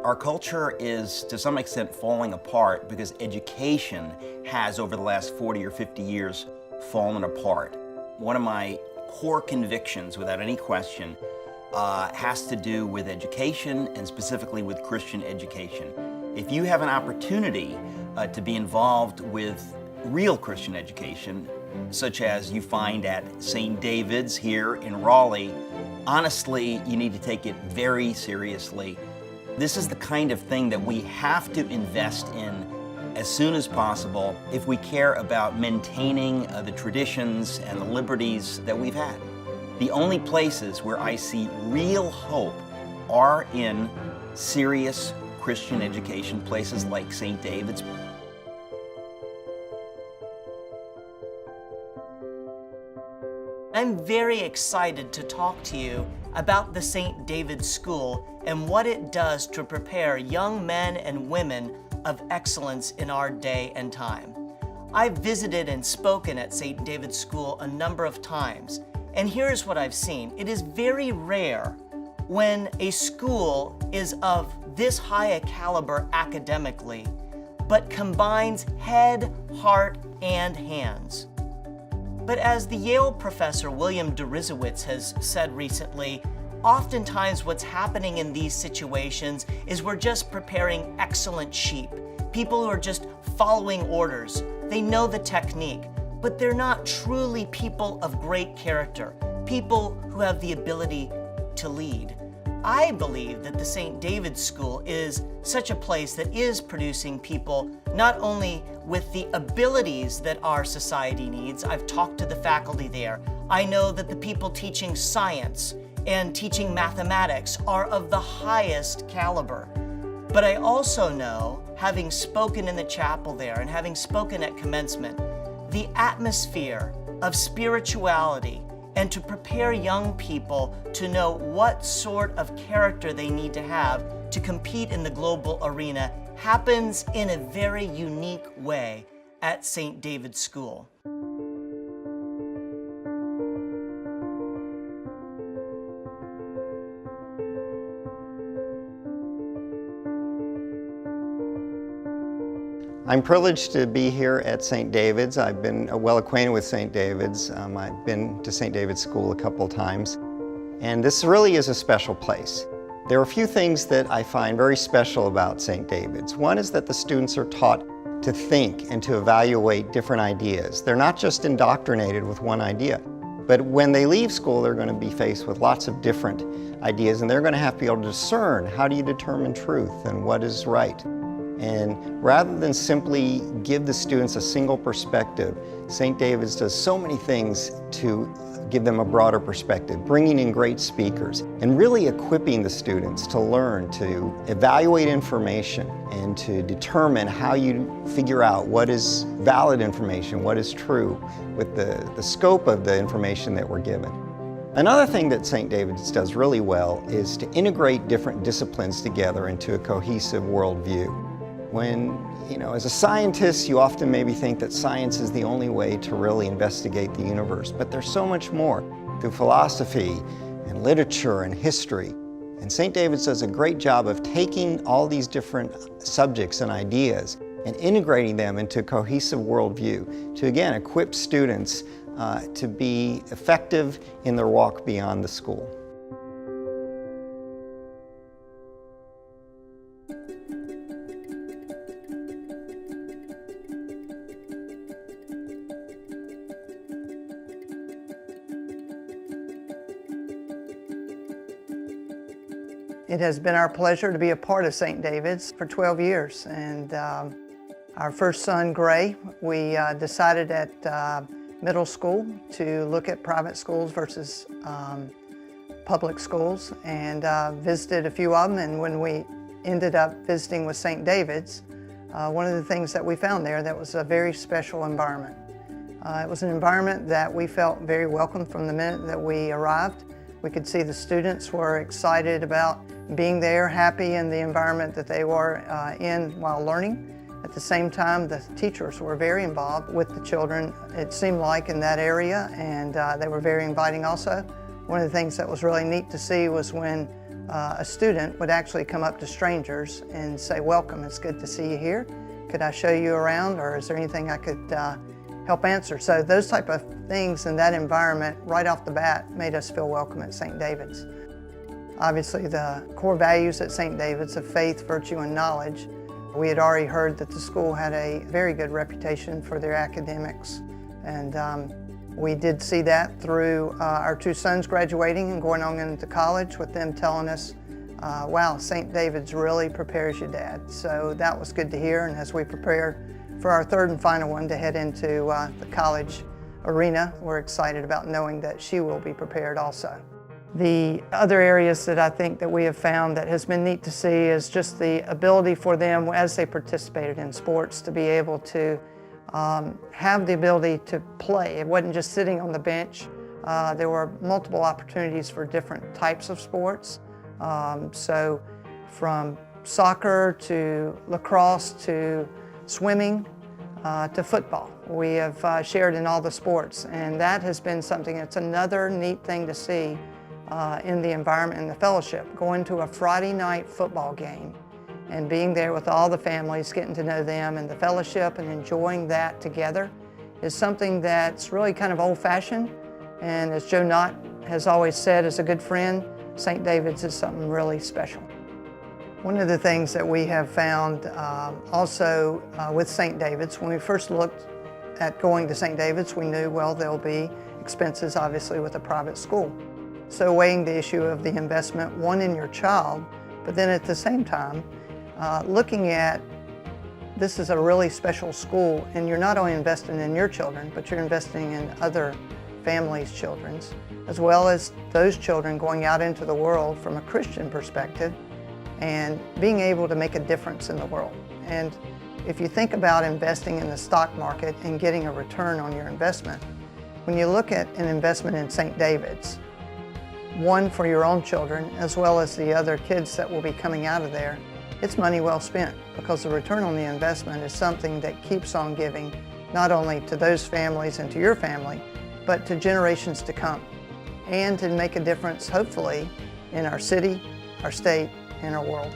Our culture is, to some extent, falling apart because education has, over the last 40 or 50 years, fallen apart. One of my core convictions, without any question, has to do with education, and specifically with Christian education. If you have an opportunity to be involved with real Christian education, such as you find at St. David's here in Raleigh, honestly, you need to take it very seriously. This is the kind of thing that we have to invest in as soon as possible if we care about maintaining the traditions and the liberties that we've had. The only places where I see real hope are in serious Christian education, places like St. David's. I'm very excited to talk to you about the St. David's School and what it does to prepare young men and women of excellence in our day and time. I've visited and spoken at St. David's School a number of times, and here's what I've seen. It is very rare when a school is of this high a caliber academically, but combines head, heart, and hands. But as the Yale professor William Deresiewicz has said recently, oftentimes what's happening in these situations is we're just preparing excellent sheep, people who are just following orders. They know the technique, but they're not truly people of great character, people who have the ability to lead. I believe that the St. David's School is such a place that is producing people not only with the abilities that our society needs. I've talked to the faculty there. I know that the people teaching science and teaching mathematics are of the highest caliber. But I also know, having spoken in the chapel there and having spoken at commencement, the atmosphere of spirituality and to prepare young people to know what sort of character they need to have to compete in the global arena happens in a very unique way at St. David's School. I'm privileged to be here at St. David's. I've been well acquainted with St. David's. I've been to St. David's School a couple of times, and this really is a special place. There are a few things that I find very special about St. David's. One is that the students are taught to think and to evaluate different ideas. They're not just indoctrinated with one idea, but when they leave school, they're going to be faced with lots of different ideas, and they're going to have to be able to discern how do you determine truth and what is right. And rather than simply give the students a single perspective, St. David's does so many things to give them a broader perspective, bringing in great speakers, and really equipping the students to learn to evaluate information and to determine how you figure out what is valid information, what is true, with the scope of the information that we're given. Another thing that St. David's does really well is to integrate different disciplines together into a cohesive worldview. When, as a scientist, you often maybe think that science is the only way to really investigate the universe, but there's so much more through philosophy and literature and history. And St. David's does a great job of taking all these different subjects and ideas and integrating them into a cohesive worldview to, again, equip students to be effective in their walk beyond the school. It has been our pleasure to be a part of St. David's for 12 years. And our first son, Gray, we decided at middle school to look at private schools versus public schools, and visited a few of them. And when we ended up visiting with St. David's, one of the things that we found there, that was a very special environment. It was an environment that we felt very welcome from the minute that we arrived. We could see the students were excited about being there, happy in the environment that they were in while learning. At the same time, the teachers were very involved with the children, it seemed like, in that area, and they were very inviting also. One of the things that was really neat to see was when a student would actually come up to strangers and say, "Welcome, it's good to see you here. Could I show you around, or is there anything I could help answer?" So those type of things in that environment right off the bat made us feel welcome at St. David's. Obviously, the core values at St. David's of faith, virtue, and knowledge. We had already heard that the school had a very good reputation for their academics, and we did see that through our two sons graduating and going on into college, with them telling us, wow, St. David's really prepares you, Dad. So that was good to hear, and as we prepare for our third and final one to head into the college arena, we're excited about knowing that she will be prepared also. The other areas that I think that we have found that has been neat to see is just the ability for them, as they participated in sports, to be able to have the ability to play. It wasn't just sitting on the bench. There were multiple opportunities for different types of sports. So from soccer to lacrosse to swimming to football. We have shared in all the sports, and that has been something that's another neat thing to see in the environment and the fellowship. Going to a Friday night football game and being there with all the families, getting to know them and the fellowship and enjoying that together is something that's really kind of old-fashioned. And as Joe Knott has always said, as a good friend, St. David's is something really special. One of the things that we have found also with St. David's, when we first looked at going to St. David's, we knew, well, there'll be expenses obviously with a private school. So weighing the issue of the investment, one, in your child, but then at the same time, looking at this is a really special school, and you're not only investing in your children, but you're investing in other families' children, as well as those children going out into the world from a Christian perspective and being able to make a difference in the world. And if you think about investing in the stock market and getting a return on your investment, when you look at an investment in St. David's, one for your own children as well as the other kids that will be coming out of there, it's money well spent, because the return on the investment is something that keeps on giving, not only to those families and to your family, but to generations to come, and to make a difference, hopefully, in our city, our state, and our world.